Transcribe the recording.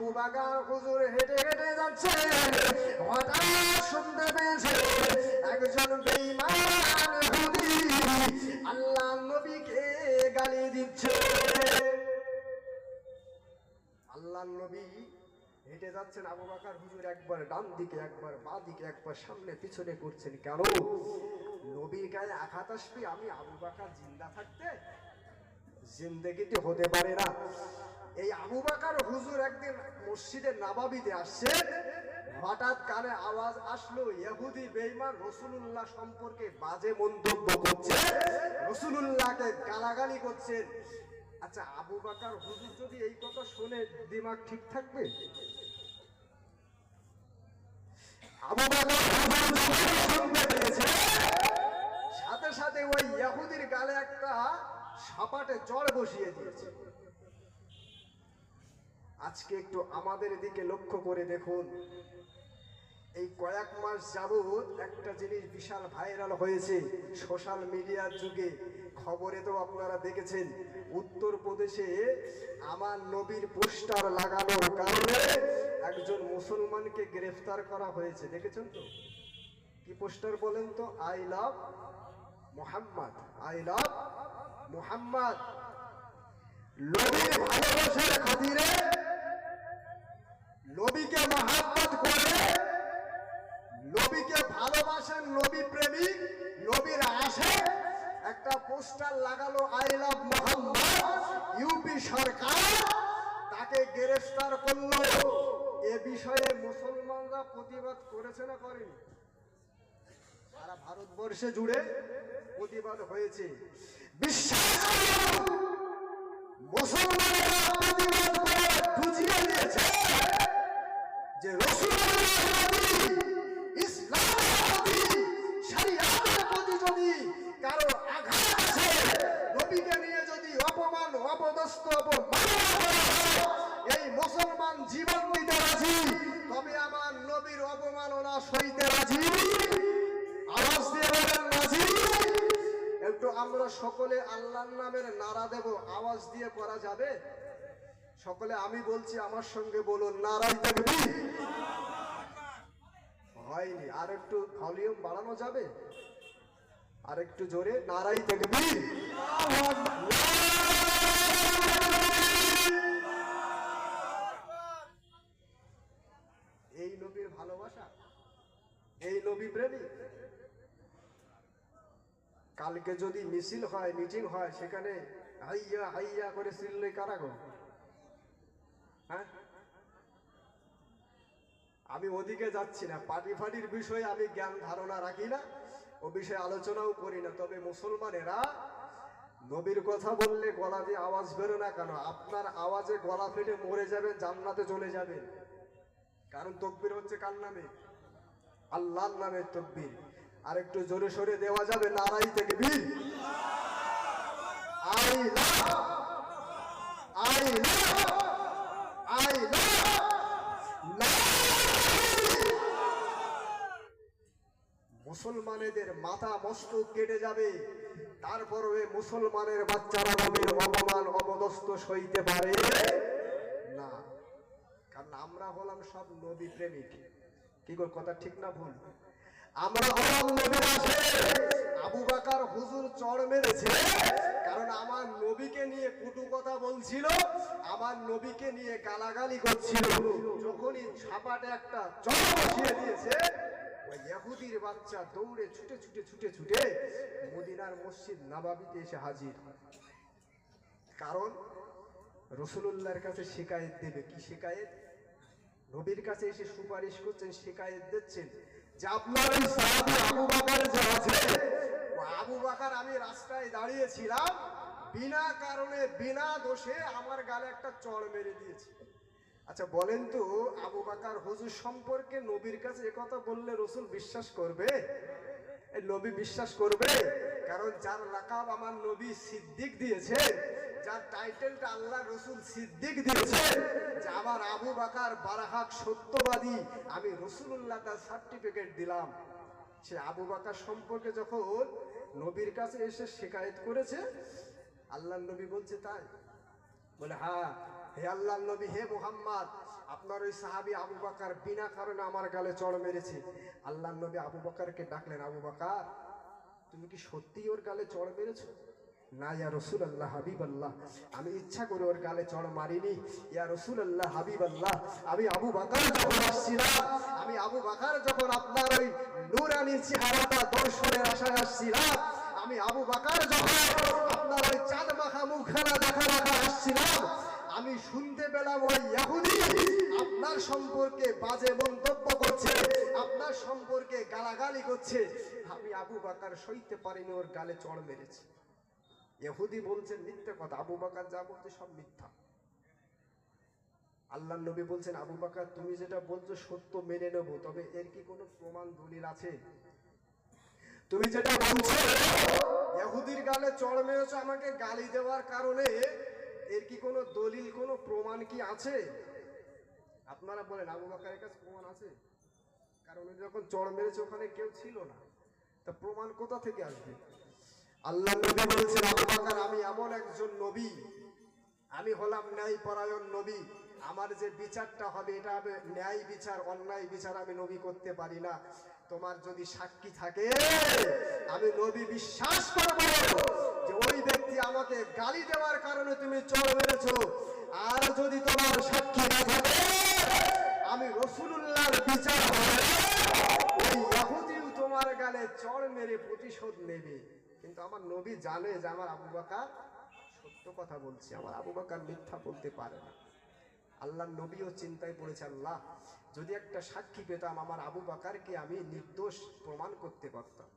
আবু বকর হুজুর হেঁটে হেঁটে যাচ্ছে, হঠাৎ শুনতে পেয়েছে একজন বেঈমান ইহুদি আল্লাহ নবীকে গালি দিচ্ছে। আল্লাহ নবী হেঁটে যাচ্ছেন, আবু বকর হুজুর একবার ডান দিকে একবার বাঁ দিকে একবার সামনে পিছনে করছেন। কেন? নবীর গায়ে আঘাত আসবে আমি আবু বকর জিন্দা থাকতে জিন্দেগিতে হতে পারে না। এই আবু বকর হুজুর একদিন মসজিদে নববীতে আসছে, হঠাৎ কানে আওয়াজ আসলো ইহুদি বেঈমান রাসূলুল্লাহ সম্পর্কে বাজে মন্তব্য করছে, রাসূলুল্লাহকে গালাগালি করছে। আচ্ছা, আবু বকর হুজুর যদি এই কথা শুনে দিমাগ ঠিক থাকবে? আবু বকর হুজুর শুনতে পেয়েছে, সাথে সাথে ওই ইহুদির গালে একটা সাপাটে চড় বসিয়ে দিয়েছে। আজকে একটু আমাদের দিকে লক্ষ্য করে দেখুন, এই কয়েক মাস যাবৎ একটা জিনিস বিশাল ভাইরাল হয়েছে সোশ্যাল মিডিয়ার যুগে, খবরে তো আপনারা দেখেছেন। উত্তরপ্রদেশে আমার নবীর পোস্টার লাগানোর কারণে একজন মুসলমানকে গ্রেফতার করা হয়েছে, দেখেছেন তো? কি পোস্টার বলেন তো? I love Muhammad, I love Muhammad. নবীর ভালোবাসার খাতিরে, নবীকে মহব্বত করে, নবীকে ভালোবাসেন, নবী প্রেমিক, নবীর আশিক, একটা পোস্টার লাগালো আই লাভ মুহাম্মদ। ইউপি সরকার তাকে গ্রেফতার করলো। এ বিষয়ে মুসলমানরা প্রতিবাদ করেছে না করেনি? সারা ভারতবর্ষে জুড়ে প্রতিবাদ হয়েছে। বিশ্বাস করুন, মুসলমানেরা প্রতিবাদ করে বুঝিয়ে দিয়েছে যে রাসূলুল্লাহর প্রতি, ইসলামের প্রতি, শরিয়াতের প্রতি যদি কারো আঘাত আসে, নবীকে নিয়ে যদি অপমান অপদস্থ অপমাননা করা হয়, এই মুসলমান জীবন দিতে রাজি, তবে আমার নবীর অপমাননা সইতে রাজি। আওয়াজ দিয়ে বলেন রাজি। একটু আমরা সকলে আল্লাহর নামের নারা দেব, আওয়াজ দিয়ে করা যাবে? সকলে আমি বলছি আমার সঙ্গে বলুন, নারাই তাকবীর। হয়নি, আর একটু ভলিউম বাড়ানো যাবে? আর একটু জোরে, নারাই তাকবীর। এই নবীর ভালোবাসা, এই নবী প্রেমিক। কালকে যদি মিছিল হয়, মিটিং হয়, সেখানে হাইয়া হাইয়া করে চিল্লে কারা গো? হ্যাঁ, আমি ওদিকে যাচ্ছি না, পার্টি ফাটির বিষয়ে আমি জ্ঞান ধারণা রাখি না, ও বিষয়ে আলোচনাও করি না। তবে মুসলমানেরা নবীর কথা বললে গলা দিয়ে আওয়াজ বেরো না কেন? আপনার আওয়াজে গলা ফেটে মরে যাবেন, জান্নাতে চলে যাবেন। কারণ তাকবীর হচ্ছে কার নামে? আল্লাহর নামে তাকবীর। আর একটু জোরে সোরে দেওয়া যাবে, নারাই তাকবীর। I love, I love, I love. মুসলমানেদের মাথা মস্তক কেটে যাবে, তারপরে মুসলমানের বাচ্চারা নবীর অপমান অপদস্থ সইতে পারে না। কারণ আমরা হলাম সব নবী প্রেমিক। কি গো, কথা ঠিক না ভুল? আমরা হলাম নবীর আশিক। আবু বকর হুজুর চড় মেরেছে কারণ আমার নবীকে নিয়ে কটু কথা বলছিল, আমার নবীকে নিয়ে গালাগালি করছিল। যখনই ছাপাটে একটা চড় বসিয়ে দিয়েছে, ওই ইহুদির বাচ্চা দৌড়ে ছুটে ছুটে ছুটে ছুটে মদিনার মসজিদ নববীতে এসে হাজির। কারণ রাসূলুল্লাহর কাছে শিকায়েত দেবে। কি শিকায়েত? নবীর কাছে এসে সুপারিশ করছেন, শিকায়েত দিচ্ছেন যে আপনার ওই সাহাবী আবু বকর যে আছে, ও আবু বকর আমি রাস্তায় দাঁড়িয়েছিলাম, বিনা কারণে বিনা দোষে আমার গালে একটা চড় মেরে দিয়েছে। আচ্ছা বলেন তো, আবু বকর হুজুর সম্পর্কে নবীর কাছে একথা বললে রাসূল বিশ্বাস করবে? এই নবী বিশ্বাস করবে? কারণ যার লাকাব আমার নবী সিদ্দিক দিয়েছে, যার টাইটেলটা আল্লাহ রাসূল সিদ্দিক দিয়েছে, যে আমার আবু বকর বারহাক সত্যবাদী, আমি রাসূলুল্লাহ তার সার্টিফিকেট দিলাম, সে আবু বকর সম্পর্কে যখন নবীর কাছে এসে শিকায়েত করেছে, আল্লাহর নবী বলছে তাই বলে হ্যাঁ, হে আল্লাহর নবী, হে মুহাম্মদ, আপনার ওই সাহাবী আবু বকর বিনা কারণে আমার গালে চড় মেরেছে। আল্লাহর নবী আবু বকরকে ডাকলেন, আবু বকর, তুমি কি সত্যি ওর গালে চড় মেরেছো? না ইয়া রাসূলুল্লাহ, হাবিবাল্লাহ, আমি ইচ্ছা করে ওর গালে চড় মারিনি। ইয়া রাসূলুল্লাহ, হাবিবাল্লাহ, আমি আবু বকর যখন আসছিলাম, আমি আবু বকর যখন আপনার ওই নূরানি চেহারাটা দর্শনের আশায় আসছিলাম, আমি আবু বকর যখন আপনার ওই চাঁদ মাখা মুখখানা দেখা আসছিলাম, আমি শুনতে পেলাম ওই ইহুদি আপনার সম্পর্কে বাজে মন্তব্য করছে, আপনার সম্পর্কে গালাগালি করছে। আমি আবু বকর সইতে পারিনি, ওর গালে চড় মেরেছি। ইহুদি বলছেন মিথ্যে কথা, আবু বকর যা বলছে সব মিথ্যা। আল্লাহর নবী বলছেন, আবু বকর তুমি যেটা বলছো সত্য মেনে নেব, তবে এর কি কোনো প্রমাণ দলিল আছে? তুমি যেটা বলছো ইহুদির গালে চড় মেরেছো আমাকে গালি দেওয়ার কারণে, এর কি কোনো দলিল, কোনো প্রমাণ কি আছে? আপনারা বলেন, আবু বকরের কাছে প্রমাণ আছে? কারণ উনি যখন চড় মেরেছে ওখানে কেউ ছিল না, তা প্রমাণ কোথা থেকে আসবে? আল্লাহ নবী বলছেন, আবু বকর আমি এমন একজন নবী, আমি হলাম ন্যায় পরায়ণ নবী, আমার যে বিচারটা হবে এটা হবে ন্যায় বিচার, অন্যায় বিচার আমি নবী করতে পারি না। তোমার যদি সাক্ষী থাকে আমি নবী বিশ্বাস করব যে ওই ব্যক্তি আমাকে গালি দেওয়ার কারণে তুমি চড় মেরেছো। আর যদি তোমার সাক্ষী না থাকে আমি রাসূলুল্লাহর বিচার হবে ওই ইহুদিও তোমার গালে চড় মেরে প্রতিশোধ নেবে। কিন্তু আমার নবী জানে যে আমার আবু বকর সত্য কথা বলছে, আমার আবু বকর মিথ্যা বলতে পারে না। আল্লাহর নবীও চিন্তায় পড়েছে, আল্লাহ যদি একটা সাক্ষী পেতাম আমার আবু বকরকে আমি নির্দোষ প্রমাণ করতে পারতাম।